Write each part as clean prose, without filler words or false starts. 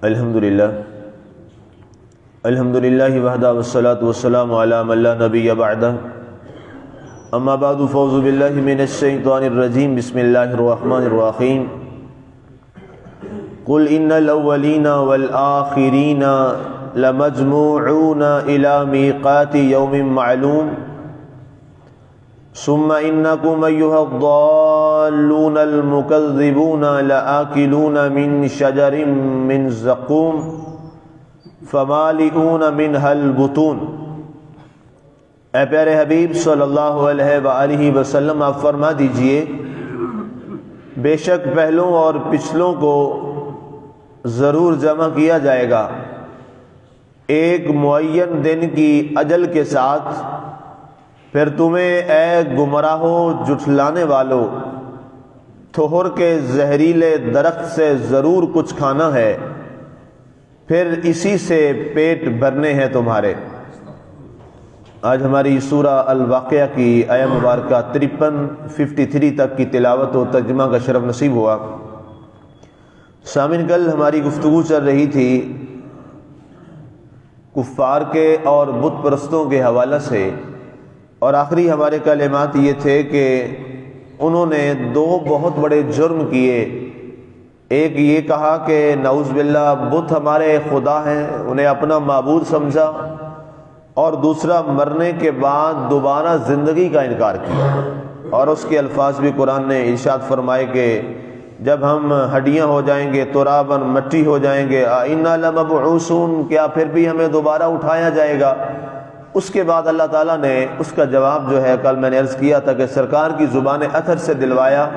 الحمدللہ وحدہ والصلاة والسلام علی من لا نبی بعدہ اما بعد فاعوذ باللہ من الشیطان الرجیم بسم اللہ الرحمن الرحیم قل ان الاولین والآخرین لمجموعون الى میقات یوم معلوم ثم انکم ایہا الضالون المکذبون لآکلون من شجر من زقوم فمالئون منها البطون۔ اے پیارے حبیب صلی اللہ علیہ وآلہ وسلم آپ فرما دیجئے بے شک پہلوں اور پچھلوں کو ضرور جمع کیا جائے گا ایک معین دن کی اجل کے ساتھ، پھر تمہیں اے گمراہو جھٹلانے والو تھور کے زہریلے درخت سے ضرور کچھ کھانا ہے، پھر اسی سے پیٹ بھرنے ہیں تمہارے۔ آج ہماری سورہ الواقعہ کی آیہ مبارکہ 53 تک کی تلاوت و ترجمہ کا شرف نصیب ہوا۔ سامعین، کل ہماری گفتگو چل رہی تھی کفار کے اور بت پرستوں کے حوالے سے، اور آخری ہمارے کلمات یہ تھے کہ انہوں نے دو بہت بڑے جرم کیے۔ ایک یہ کہا کہ نعوذ باللہ بت ہمارے خدا ہیں، انہیں اپنا معبود سمجھا، اور دوسرا مرنے کے بعد دوبارہ زندگی کا انکار کیا۔ اور اس کے الفاظ بھی قرآن نے ارشاد فرمائے کہ جب ہم ہڈیاں ہو جائیں گے، تراباً مٹی ہو جائیں گے، اِنَّا لَمَبْعُوثُونَ، کیا پھر بھی ہمیں دوبارہ اٹھایا جائے گا؟ اس کے بعد اللہ تعالیٰ نے اس کا جواب جو ہے کل میں نے عرض کیا تھا کہ سرکار کی زبان اطہر سے دلوایا،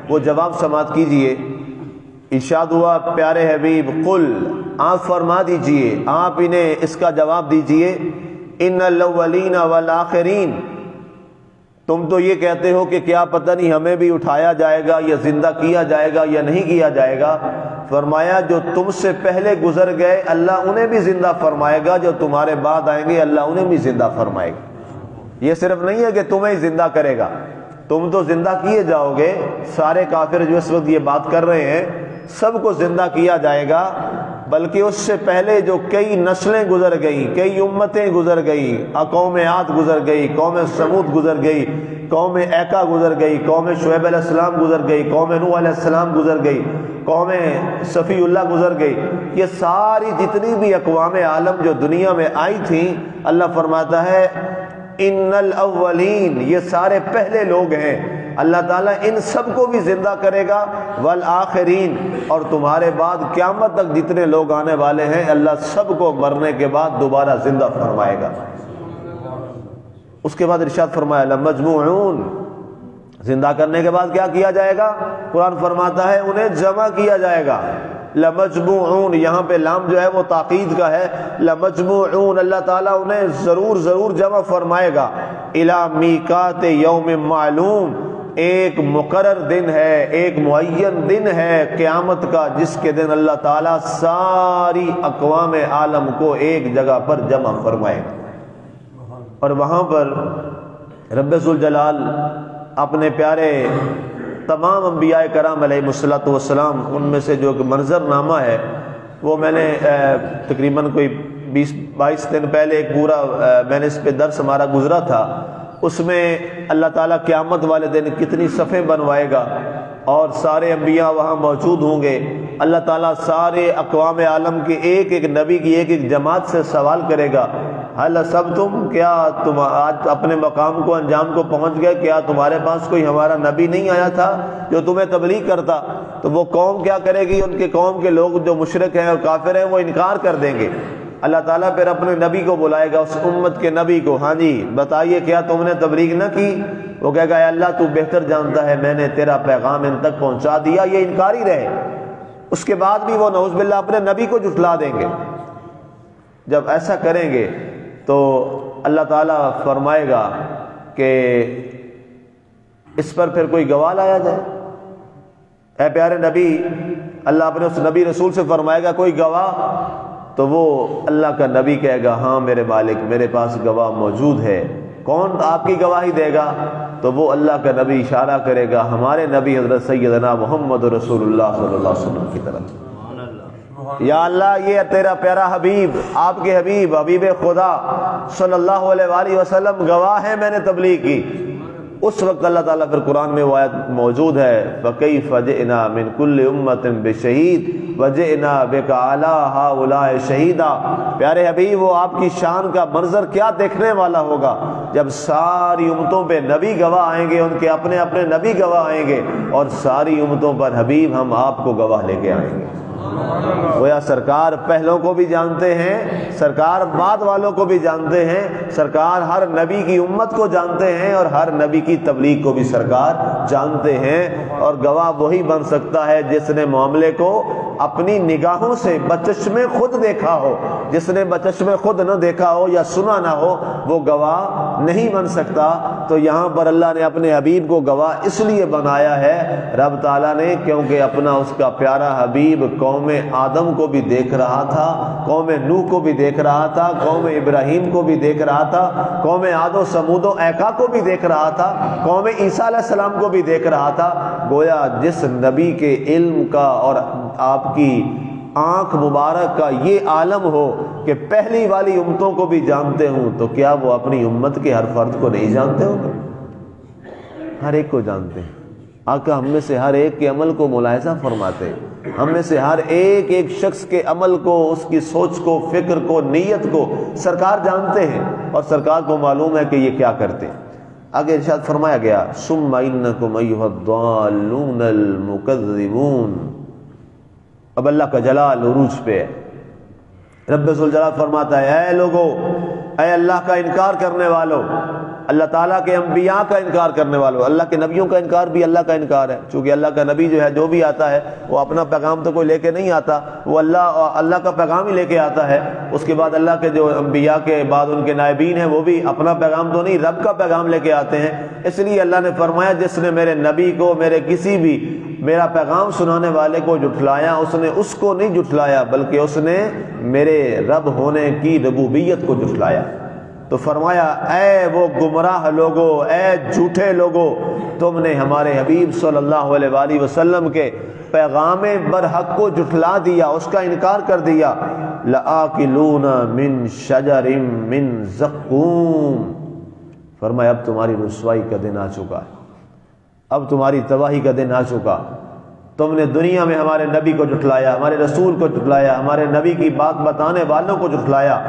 وہ جواب سماعت کیجئے۔ ارشاد ہوا پیارے حبیب قل، آپ فرما دیجئے، آپ انہیں اس کا جواب دیجئے، ان الاولین والآخرین، تم تو یہ کہتے ہو کہ کیا پتہ نہیں ہمیں بھی اٹھایا جائے گا یا زندہ کیا جائے گا یا نہیں کیا جائے گا۔ فرمایا جو تم سے پہلے گزر گئے اللہ انہیں بھی زندہ فرمائے گا، جو تمہارے بعد آئیں گے اللہ انہیں بھی زندہ فرمائے گا۔ یہ صرف نہیں ہے کہ تمہیں زندہ کرے گا، تم تو زندہ کیے جاؤ گے۔ سارے کافر جو اس وقت یہ بات کر رہے ہیں سب کو زندہ کیا جائے گا، بلکہ اس سے پہلے جو کئی نسلیں گزر گئیں، کئی امتیں گزر گئیں، قوم عاد گزر گئی، قوم سمود گزر گئی، قوم ایکا گزر گئی، قوم شعیب علیہ السلام گزر گئی، قوم نوح علیہ السلام گزر گئی، قوم صفی اللہ گزر گئی۔ یہ ساری جتنی بھی اقوام عالم جو دنیا میں آئی تھیں، اللہ فرماتا ہے ان الاولین، یہ سارے پہلے لوگ ہیں، اللہ تعالیٰ ان سب کو بھی زندہ کرے گا، والآخرین، اور تمہارے بعد قیامت تک جتنے لوگ آنے والے ہیں اللہ سب کو مرنے کے بعد دوبارہ زندہ فرمائے گا۔ اس کے بعد ارشاد فرمایا لمجموعون، زندہ کرنے کے بعد کیا کیا جائے گا؟ قرآن فرماتا ہے انہیں جمع کیا جائے گا۔ لمجموعون، یہاں پہ لام جو ہے وہ تاکید کا ہے، لمجموعون، اللہ تعالیٰ انہیں ضرور جمع فرمائے گا، الی میقات یوم معلوم، ایک مقرر دن ہے، ایک معین دن ہے قیامت کا، جس کے دن اللہ تعالیٰ ساری اقوام عالم کو ایک جگہ پر جمع فرمائے گا، اور وہاں پر رب ذوالجلال اپنے پیارے تمام انبیاء کرام علیہ السلام، ان میں سے جو منظر نامہ ہے وہ میں نے تقریباً کوئی 20-22 دن پہلے ایک پورا میں نے اس پہ درس ہمارا گزرا تھا، اس میں اللہ تعالیٰ قیامت والے دن کتنی صفیں بنوائے گا اور سارے انبیاء وہاں موجود ہوں گے۔ اللہ تعالیٰ سارے اقوام عالم کے ایک ایک نبی کی ایک ایک جماعت سے سوال کرے گا، حل حسبتم، کیا تم آج اپنے مقام کو انجام کو پہنچ گئے؟ کیا تمہارے پاس کوئی ہمارا نبی نہیں آیا تھا جو تمہیں تبلیغ کرتا؟ تو وہ قوم کیا کرے گی؟ ان کے قوم کے لوگ جو مشرک ہیں اور کافر ہیں وہ انکار کر دیں گے۔ اللہ تعالیٰ پھر اپنے نبی کو بلائے گا، اس امت کے نبی کو، ہاں جی بتائیے کیا تم نے تبلیغ نہ کی؟ وہ کہے گا اے اللہ تو بہتر جانتا ہے، میں نے تیرا پیغام ان تک پہنچا دیا، یہ انکاری رہے۔ اس کے بعد بھی وہ نعوذ باللہ اپنے نبی کو جھٹلا دیں گے۔ جب ایسا کریں گے تو اللہ تعالیٰ فرمائے گا کہ اس پر پھر کوئی گواہ لایا جائے۔ اے پیارے نبی، اللہ اپنے اس نبی رسول سے فرمائے گا کوئی گواہ، تو وہ اللہ کا نبی کہے گا ہاں میرے مالک، میرے پاس گواہ موجود ہے۔ کون آپ کی گواہی دے گا؟ تو وہ اللہ کا نبی اشارہ کرے گا ہمارے نبی حضرت سیدنا محمد رسول اللہ صلی اللہ علیہ وسلم کی طرف۔ یا اللہ یہ تیرا پیارا حبیب، آپ کے حبیب خدا صلی اللہ علیہ وآلہ وسلم گواہ ہے میں نے تبلیغ کی۔ اس وقت اللہ تعالیٰ پھر قرآن میں وہ آیت موجود ہے، فَكَيْفَ جِئْنَا مِن كُلِّ أُمَّةٍ بِشَهِيدٍ وَجِئْنَا بِكَ عَلَىٰ هَٰؤُلَاءِ شَهِيدًا۔ پیارے حبیب، وہ آپ کی شان کا منظر کیا دیکھنے والا ہوگا جب ساری امتوں پہ نبی گواہ آئیں گے، ان کے اپنے اپنے نبی گواہ آئیں گے، اور ساری امتوں پر حبیب ہم آپ کو گواہ لے کے آئیں گے۔ گویا سرکار پہلوں کو بھی جانتے ہیں، سرکار بعد والوں کو بھی جانتے ہیں، سرکار ہر نبی کی امت کو جانتے ہیں، اور ہر نبی کی تبلیغ کو بھی سرکار جانتے ہیں۔ اور گواہ وہی بن سکتا ہے جس نے معاملے کو اپنی نگاہوں سے بچشمے خود دیکھا ہو۔ جس نے بچشمے خود نہ دیکھا ہو یا سنا نہ ہو وہ گواہ نہیں بن سکتا۔ تو یہاں پر اللہ نے اپنے حبیب کو گواہ اس لیے بنایا ہے رب تعالیٰ نے، کیونکہ اپنا اس کا پیارا حبیب قوم آدم کو بھی دیکھ رہا تھا، قوم نوح کو بھی دیکھ رہا تھا، قوم ابراہیم کو بھی دیکھ رہا تھا، قوم عاد و سمود و ایکا کو بھی دیکھ رہا تھا، قوم عیسیٰ علیہ السلام کو بھی دیکھ رہا تھا۔ گویا جس نبی کے علم کا اور آپ کی آنکھ مبارک کا یہ عالم ہو کہ پہلی والی امتوں کو بھی جانتے ہوں، تو کیا وہ اپنی امت کے ہر فرد کو نہیں جانتے ہوں گے؟ ہر ایک کو جانتے ہیں۔ آقا ہم میں سے ہر ایک کے عمل کو ملاحظہ فرماتے ہیں، ہم میں سے ہر ایک ایک شخص کے عمل کو، اس کی سوچ کو، فکر کو، نیت کو سرکار جانتے ہیں، اور سرکار کو معلوم ہے کہ یہ کیا کرتے ہیں۔ آگے ارشاد فرمایا گیا، ثم انکم ایھا الضالون المکذبون۔ اب اللہ کا جلال عروج پہ ہے۔ رب ذوالجلال فرماتا ہے، اے لوگو، اے اللہ کا انکار کرنے والو، اللہ تعالیٰ کے انبیاء کا انکار کرنے والو۔ اللہ کے نبیوں کا انکار بھی اللہ کا انکار ہے، چونکہ اللہ کا نبی جو ہے جو بھی آتا ہے وہ اپنا پیغام تو کوئی لے کے نہیں آتا، وہ اللہ کا پیغام ہی لے کے آتا ہے۔ اس کے بعد اللہ کے جو انبیاء کے بعد ان کے نائبین ہیں وہ بھی اپنا پیغام تو نہیں، رب کا پیغام لے کے آتے ہیں۔ اس لیے اللہ نے فرمایا جس نے میرے نبی کو، میرے کسی بھی میرا پیغام سنانے والے کو جھٹلایا، اس نے اس کو نہیں جھٹلایا بلکہ اس نے میرے رب ہونے کی ربوبیت کو جھٹلایا۔ تو فرمایا، اے وہ گمراہ لوگو، اے جھوٹے لوگو، تم نے ہمارے حبیب صلی اللہ علیہ وآلہ وسلم کے پیغام برحق کو جھٹلا دیا، اس کا انکار کر دیا۔ لآکلون من شجر من زقوم۔ فرمایا اب تمہاری رسوائی کا دن آ چکا ہے، اب تمہاری تباہی کا دن آ چکا۔ تم نے دنیا میں ہمارے نبی کو جھٹلایا، ہمارے رسول کو جھٹلایا، ہمارے نبی کی بات بتانے والوں کو جھٹلایا۔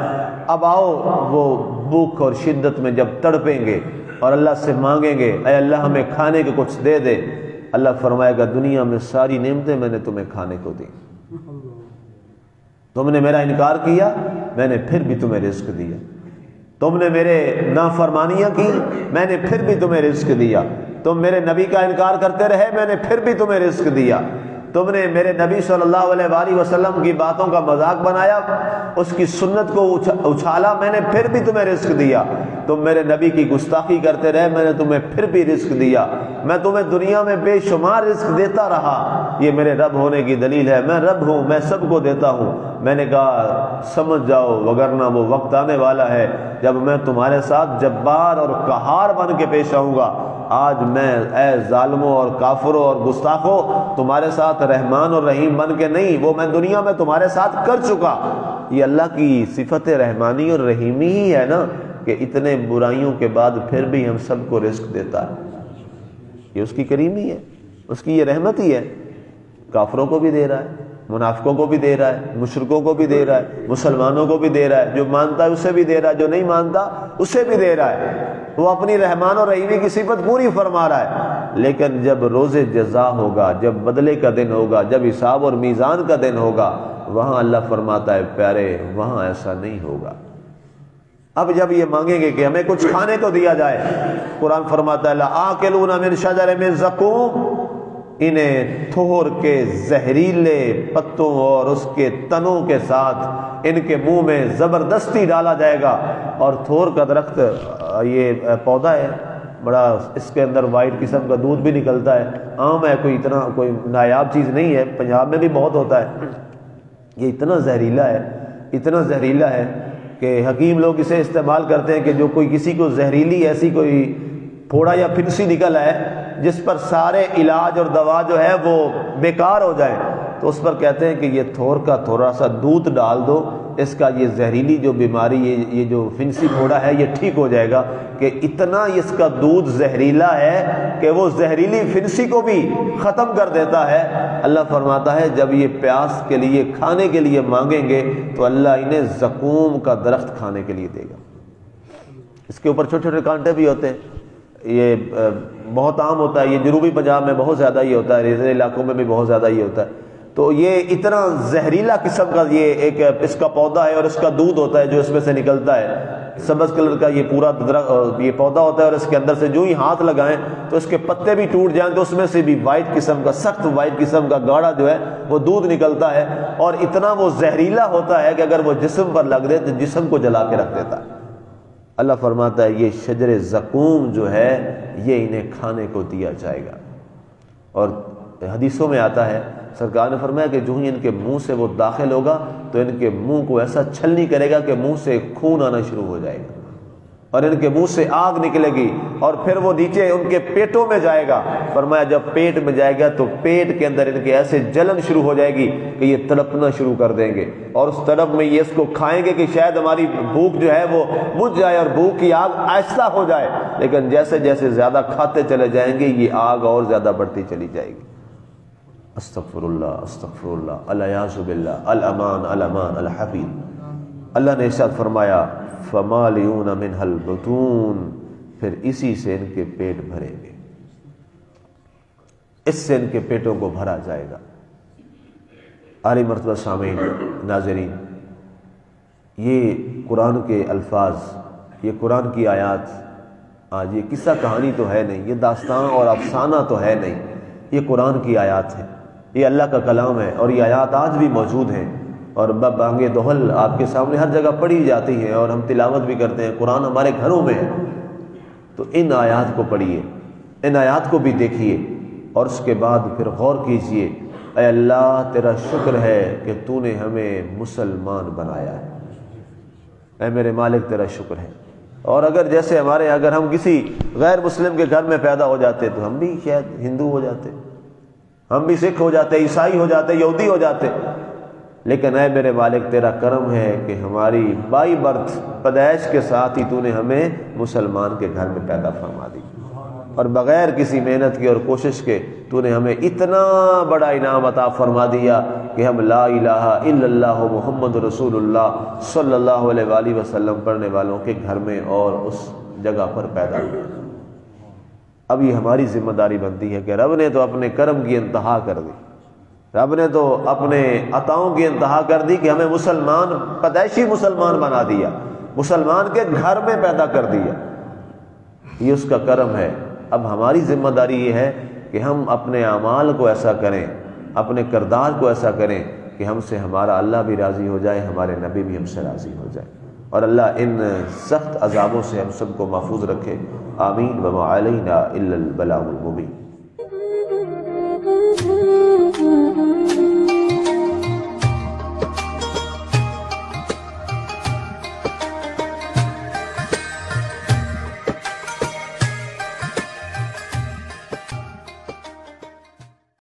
اب آؤ وہ بھوک اور شدت میں جب تڑپیں گے اور اللہ سے مانگیں گے، اے اللہ ہمیں کھانے کو کچھ دے دے، اللہ فرمائے گا دنیا میں ساری نعمتیں میں نے تمہیں کھانے کو دی، تم نے میرا انکار کیا، میں نے پھر بھی تمہیں رزق دیا، تم نے میرے نافرمانیاں کی، میں نے پھر بھی تمہیں رزق دیا، تم میرے نبی کا انکار کرتے رہے، میں نے پھر بھی تمہیں رزق دیا، تم نے میرے نبی صلی اللہ علیہ وآلہ وسلم کی باتوں کا مذاق بنایا، اس کی سنت کو اچھالا، میں نے پھر بھی تمہیں رزق دیا، تم میرے نبی کی گستاخی کرتے رہے، میں نے تمہیں پھر بھی رزق دیا، میں تمہیں دنیا میں بے شمار رزق دیتا رہا، یہ میرے رب ہونے کی دلیل ہے، میں رب ہوں، میں سب کو دیتا ہوں۔ میں نے کہا سمجھ جاؤ، وگرنہ وہ وقت آنے والا ہے جب میں تمہارے ساتھ جبار اور قہار بن کے پیش آؤں گا۔ آج میں اے ظالموں اور کافروں اور گستاخوں تمہارے ساتھ رحمان اور رحیم بن کے نہیں، وہ میں دنیا میں تمہارے ساتھ کر چکا۔ یہ اللہ کی صفت رحمانی اور رحیمی ہی ہے نا کہ اتنے برائیوں کے بعد پھر بھی ہم سب کو رزق دیتا ہے، یہ اس کی کریمی ہے، اس کی یہ رحمت ہی ہے۔ کافروں کو بھی دے رہا ہے، منافقوں کو بھی دے رہا ہے، مشرکوں کو بھی دے رہا ہے، مسلمانوں کو بھی دے رہا ہے، جو مانتا ہے اسے بھی دے رہا ہے، جو نہیں مانتا اسے بھی دے رہا ہے۔ وہ اپنی رحمان اور رحیمی کی صفت پوری فرما رہا ہے۔ لیکن جب روز جزا ہوگا، جب بدلے کا دن ہوگا، جب حساب اور میزان کا دن ہوگا، وہاں اللہ فرماتا ہے پیارے وہاں ایسا نہیں ہوگا۔ اب جب یہ مانگیں گے کہ ہمیں کچھ کھانے کو دیا جائے، قرآن فرماتا ہے لآکلون من شجر من زقوم، انہیں تھور کے زہریلے پتوں اور اس کے تنوں کے ساتھ ان کے منہ میں زبردستی ڈالا جائے گا۔ اور تھور کا درخت یہ پودا ہے بڑا، اس کے اندر وائٹ قسم کا دودھ بھی نکلتا ہے، عام ہے، کوئی اتنا کوئی نایاب چیز نہیں ہے، پنجاب میں بھی بہت ہوتا ہے۔ یہ اتنا زہریلا ہے، اتنا زہریلا ہے کہ حکیم لوگ اسے استعمال کرتے ہیں کہ جو کوئی کسی کو زہریلی ایسی کوئی پھوڑا یا پھنسی نکل آئے جس پر سارے علاج اور دوا جو ہے وہ بیکار ہو جائیں، تو اس پر کہتے ہیں کہ یہ تھور کا تھوڑا سا دودھ ڈال دو، اس کا یہ زہریلی جو بیماری یہ جو فنسی پھوڑا ہے یہ ٹھیک ہو جائے گا، کہ اتنا اس کا دودھ زہریلا ہے کہ وہ زہریلی فنسی کو بھی ختم کر دیتا ہے۔ اللہ فرماتا ہے جب یہ پیاس کے لیے کھانے کے لیے مانگیں گے تو اللہ انہیں زقوم کا درخت کھانے کے لیے دے گا۔ اس کے اوپر چھوٹے چھوٹے کانٹے بھی ہوتے ہیں، یہ بہت عام ہوتا ہے، یہ جنوبی پنجاب میں بہت زیادہ یہ ہوتا ہے، ریزر علاقوں میں بھی بہت زیادہ یہ ہوتا ہے۔ تو یہ اتنا زہریلا قسم کا یہ ایک اس کا پودا ہے، اور اس کا دودھ ہوتا ہے جو اس میں سے نکلتا ہے، سبز کلر کا یہ پورا یہ پودا ہوتا ہے، اور اس کے اندر سے جو ہی ہاتھ لگائیں تو اس کے پتے بھی ٹوٹ جائیں تو اس میں سے بھی وائٹ قسم کا، سخت وائٹ قسم کا گاڑھا جو ہے وہ دودھ نکلتا ہے، اور اتنا وہ زہریلا ہوتا ہے کہ اگر وہ جسم پر لگ دے تو جسم کو جلا کے رکھ دیتا ہے۔ اللہ فرماتا ہے یہ شجر زقوم جو ہے یہ انہیں کھانے کو دیا جائے گا۔ اور حدیثوں میں آتا ہے، سرکار نے فرمایا کہ جو ہی ان کے منہ سے وہ داخل ہوگا تو ان کے منہ کو ایسا چھلنی کرے گا کہ منہ سے خون آنا شروع ہو جائے گا، اور ان کے منہ سے آگ نکلے گی، اور پھر وہ نیچے ان کے پیٹوں میں جائے گا۔ فرمایا جب پیٹ میں جائے گا تو پیٹ کے اندر ان کے ایسے جلن شروع ہو جائے گی کہ یہ تڑپنا شروع کر دیں گے، اور اس تڑپ میں یہ اس کو کھائیں گے کہ شاید ہماری بھوک جو ہے وہ بجھ جائے اور بھوک کی آگ آہستہ ہو جائے، لیکن جیسے جیسے زیادہ کھاتے چلے جائیں گے یہ آگ اور زیادہ بڑھتی چلی جائے گی۔ استغفر اللہ استغفر اللہ، الیاذ باللہ، الامان الامان الحفیظ۔ اللہ نے ارشاد فرمایا فمالئون منها البطون، پھر اسی سے ان کے پیٹ بھریں گے، اس سے ان کے پیٹوں کو بھرا جائے گا۔ عالی مرتبہ سامعین ناظرین، یہ قرآن کے الفاظ، یہ قرآن کی آیات، آج یہ قصہ کہانی تو ہے نہیں، یہ داستان اور افسانہ تو ہے نہیں، یہ قرآن کی آیات ہے، یہ اللہ کا کلام ہے، اور یہ آیات آج بھی موجود ہیں، اور بانگ دہل آپ کے سامنے ہر جگہ پڑھی جاتی ہیں، اور ہم تلاوت بھی کرتے ہیں، قرآن ہمارے گھروں میں ہے۔ تو ان آیات کو پڑھیے، ان آیات کو بھی دیکھیے، اور اس کے بعد پھر غور کیجئے، اے اللہ تیرا شکر ہے کہ تو نے ہمیں مسلمان بنایا ہے، اے میرے مالک تیرا شکر ہے۔ اور اگر جیسے ہمارے اگر ہم کسی غیر مسلم کے گھر میں پیدا ہو جاتے تو ہم بھی شاید ہندو ہو جاتے، ہم بھی سکھ ہو جاتے، عیسائی ہو جاتے، یہودی ہو جاتے، لیکن اے میرے مالک تیرا کرم ہے کہ ہماری بائی برتھ پیدائش کے ساتھ ہی تو نے ہمیں مسلمان کے گھر میں پیدا فرما دی، اور بغیر کسی محنت کے اور کوشش کے تو نے ہمیں اتنا بڑا انعام عطا فرما دیا کہ ہم لا الہ الا اللہ محمد رسول اللہ صلی اللہ علیہ وآلہ وسلم پڑھنے والوں کے گھر میں اور اس جگہ پر پیدا ہوئے۔ اب یہ ہماری ذمہ داری بنتی ہے کہ رب نے تو اپنے کرم کی انتہا کر دی، رب نے تو اپنے عطاؤں کی انتہا کر دی کہ ہمیں مسلمان، پیدائشی مسلمان بنا دیا، مسلمان کے گھر میں پیدا کر دیا، یہ اس کا کرم ہے۔ اب ہماری ذمہ داری یہ ہے کہ ہم اپنے اعمال کو ایسا کریں، اپنے کردار کو ایسا کریں کہ ہم سے ہمارا اللہ بھی راضی ہو جائے، ہمارے نبی بھی ہم سے راضی ہو جائے، اور اللہ ان سخت عذابوں سے ہم سب کو محفوظ رکھے۔ آمین۔ وما علینا الا البلاغ المبین۔